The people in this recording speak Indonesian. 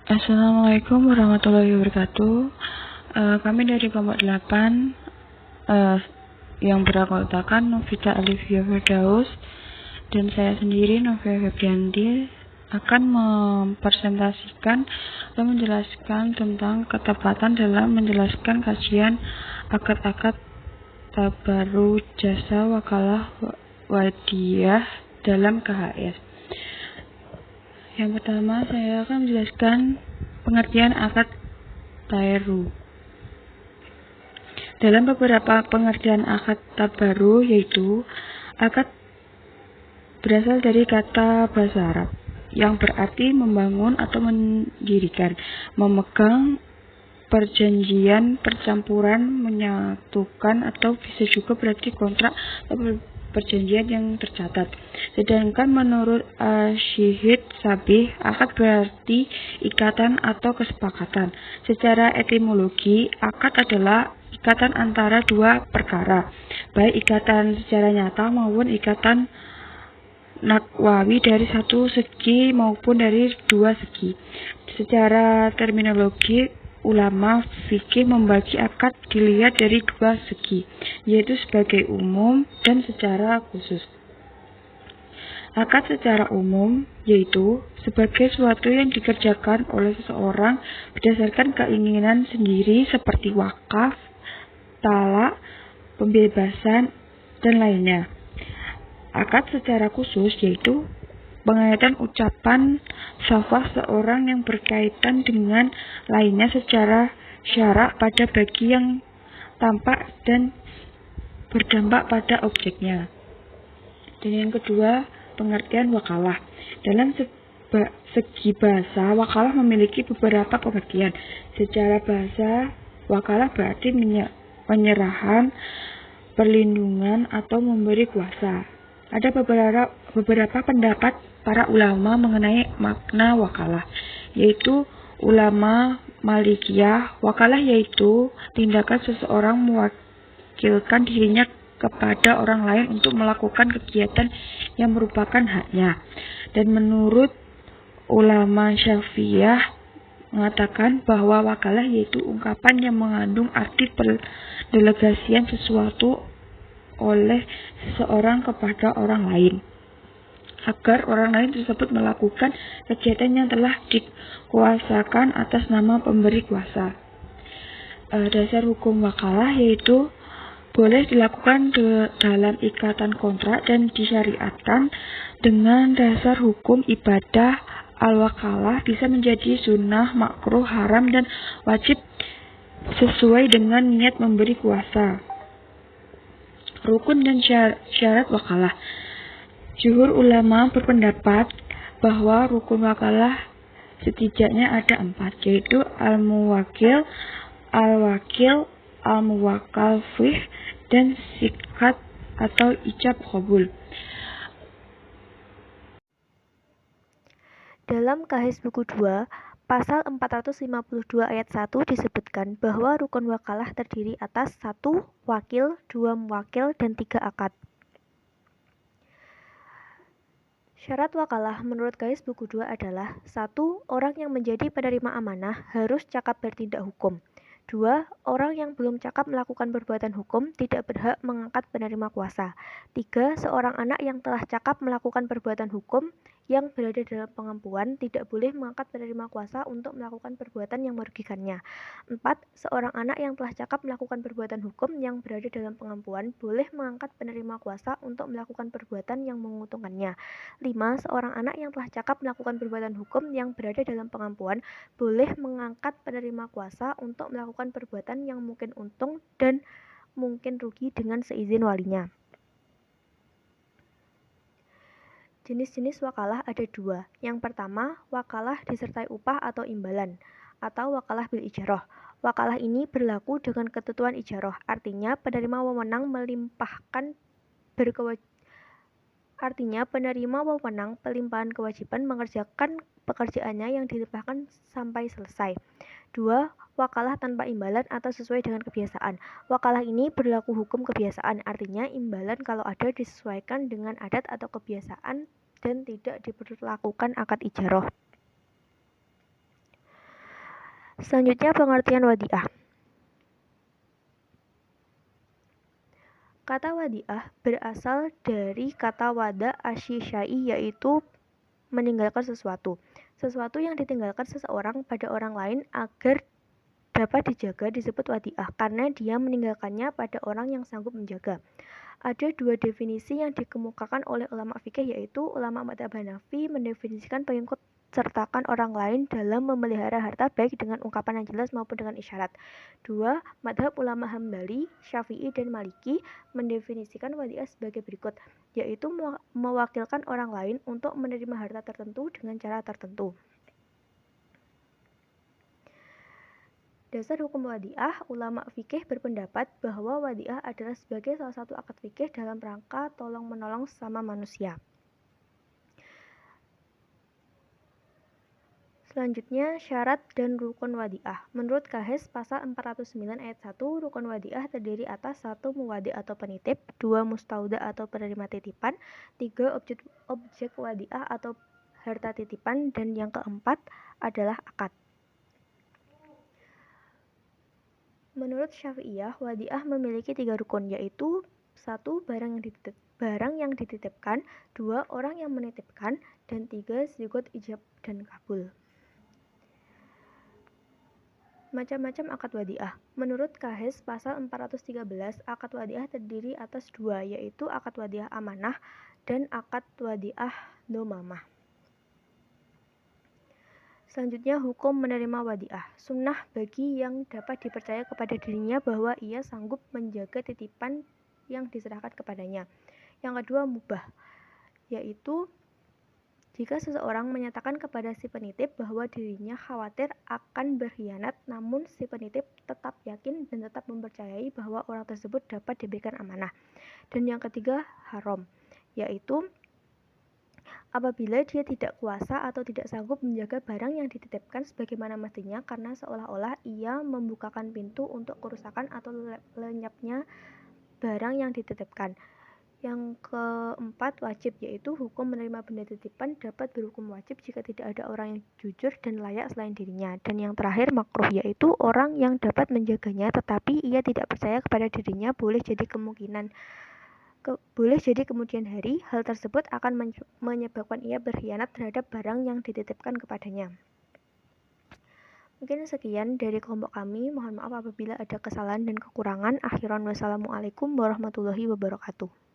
Assalamualaikum warahmatullahi wabarakatuh. Kami dari kelompok 8 yang beranggotakan Novita Alivia Firdaus dan saya sendiri Novia Febrianti akan mempresentasikan atau menjelaskan tentang ketepatan dalam menjelaskan kajian akad-akad tabarru jasa wakalah wadiyah dalam KHS. Yang pertama, saya akan menjelaskan pengertian akad tabarru. Dalam beberapa pengertian akad tabarru, yaitu akad berasal dari kata bahasa Arab yang berarti membangun atau mendirikan, memegang, perjanjian, percampuran, menyatukan, atau bisa juga berarti kontrak atau perjanjian yang tercatat. Sedangkan menurut Syihid Sabih, akad berarti ikatan atau kesepakatan. Secara etimologi, akad adalah ikatan antara dua perkara, baik ikatan secara nyata maupun ikatan nakwawi dari satu segi maupun dari dua segi. Secara terminologi, ulama fikih membagi akad dilihat dari dua segi, yaitu sebagai umum dan secara khusus. Akad secara umum yaitu sebagai sesuatu yang dikerjakan oleh seseorang berdasarkan keinginan sendiri seperti wakaf, talak, pembebasan, dan lainnya. Akad secara khusus yaitu pengaitan ucapan syafah seorang yang berkaitan dengan lainnya secara syarak pada bagi yang tampak dan berdampak pada objeknya. Dan yang kedua, pengertian wakalah. Dalam segi bahasa, wakalah memiliki beberapa pengertian. Secara bahasa, wakalah berarti penyerahan, perlindungan, atau memberi kuasa. Ada beberapa pendapat para ulama mengenai makna wakalah, yaitu ulama Malikiyah, wakalah yaitu tindakan seseorang mewakilkan dirinya kepada orang lain untuk melakukan kegiatan yang merupakan haknya. Dan menurut ulama Syafi'iyah mengatakan bahwa wakalah yaitu ungkapan yang mengandung arti pendelegasian sesuatu oleh seseorang kepada orang lain, agar orang lain tersebut melakukan kegiatan yang telah dikuasakan atas nama pemberi kuasa. Dasar hukum wakalah yaitu boleh dilakukan dalam ikatan kontrak dan disyariatkan dengan dasar hukum ibadah. Al-wakalah bisa menjadi sunnah, makruh, haram, dan wajib sesuai dengan niat memberi kuasa. Rukun dan syarat wakalah. Jumhur ulama berpendapat bahwa rukun wakalah setidaknya ada 4, yaitu al-muwakil, al-wakil, al-muwakal fih, dan sikat atau ijab qabul. Dalam KHS buku 2, pasal 452 ayat 1 disebutkan bahwa rukun wakalah terdiri atas 1 wakil, 2 muwakil, dan 3 akad. Syarat wakalah menurut KHS buku 2 adalah 1. Orang yang menjadi penerima amanah harus cakap bertindak hukum. 2. Orang yang belum cakap melakukan perbuatan hukum tidak berhak mengangkat penerima kuasa. 3. Seorang anak yang telah cakap melakukan perbuatan hukum yang berada dalam pengampuan tidak boleh mengangkat penerima kuasa untuk melakukan perbuatan yang merugikannya. 4. Seorang anak yang telah cakap melakukan perbuatan hukum yang berada dalam pengampuan boleh mengangkat penerima kuasa untuk melakukan perbuatan yang menguntungkannya. 5. Seorang anak yang telah cakap melakukan perbuatan hukum yang berada dalam pengampuan boleh mengangkat penerima kuasa untuk melakukan perbuatan yang mungkin untung dan mungkin rugi dengan seizin walinya. Jenis-jenis wakalah ada 2. Yang pertama, wakalah disertai upah atau imbalan, atau wakalah bil ijarah. Wakalah ini berlaku dengan ketentuan ijarah, artinya penerima wewenang melimpahkan pelimpahan kewajiban mengerjakan pekerjaannya yang dilimpahkan sampai selesai. 2. Wakalah tanpa imbalan atau sesuai dengan kebiasaan. Wakalah ini berlaku hukum kebiasaan, artinya imbalan kalau ada disesuaikan dengan adat atau kebiasaan dan tidak diberlakukan akad ijarah. Selanjutnya pengertian wadiah. Kata wadiah berasal dari kata wada asyisyai, yaitu meninggalkan sesuatu. Sesuatu yang ditinggalkan seseorang pada orang lain agar dapat dijaga disebut wadiah karena dia meninggalkannya pada orang yang sanggup menjaga. Ada dua definisi yang dikemukakan oleh ulama fikih, yaitu ulama madzhab Hanafi mendefinisikan pengikut sertakan orang lain dalam memelihara harta baik dengan ungkapan yang jelas maupun dengan isyarat. Dua, madzhab ulama Hambali, Syafi'i, dan Maliki mendefinisikan wadiah sebagai berikut, yaitu mewakilkan orang lain untuk menerima harta tertentu dengan cara tertentu. Dasar hukum wadiah, ulama fikih berpendapat bahwa wadiah adalah sebagai salah satu akad fikih dalam rangka tolong-menolong sesama manusia. Selanjutnya, syarat dan rukun wadiah. Menurut Kahes pasal 409 ayat 1, rukun wadiah terdiri atas 1 muwadi atau penitip, 2 mustauda atau penerima titipan, 3 objek wadiah atau harta titipan, dan yang keempat adalah akad. Menurut Syafi'iyah, wadiah memiliki 3 rukun, yaitu 1 barang yang dititipkan, 2 orang yang menitipkan, dan 3 sigot ijab dan kabul. Macam-macam akad wadiah. Menurut Kahes pasal 413, akad wadiah terdiri atas 2, yaitu akad wadiah amanah dan akad wadiah domamah. Selanjutnya, hukum menerima wadiah. Sunnah bagi yang dapat dipercaya kepada dirinya bahwa ia sanggup menjaga titipan yang diserahkan kepadanya. Yang kedua, mubah, yaitu jika seseorang menyatakan kepada si penitip bahwa dirinya khawatir akan berkhianat, namun si penitip tetap yakin dan tetap mempercayai bahwa orang tersebut dapat diberikan amanah. Dan yang ketiga, haram, yaitu apabila dia tidak kuasa atau tidak sanggup menjaga barang yang dititipkan sebagaimana mestinya karena seolah-olah ia membukakan pintu untuk kerusakan atau lenyapnya barang yang dititipkan. Yang keempat, wajib, yaitu hukum menerima benda titipan dapat berhukum wajib jika tidak ada orang yang jujur dan layak selain dirinya. Dan yang terakhir, makruh, yaitu orang yang dapat menjaganya tetapi ia tidak percaya kepada dirinya boleh jadi kemudian hari hal tersebut akan menyebabkan ia berkhianat terhadap barang yang dititipkan kepadanya. Mungkin sekian dari kelompok kami. Mohon maaf apabila ada kesalahan dan kekurangan. Akhiran wassalamualaikum warahmatullahi wabarakatuh.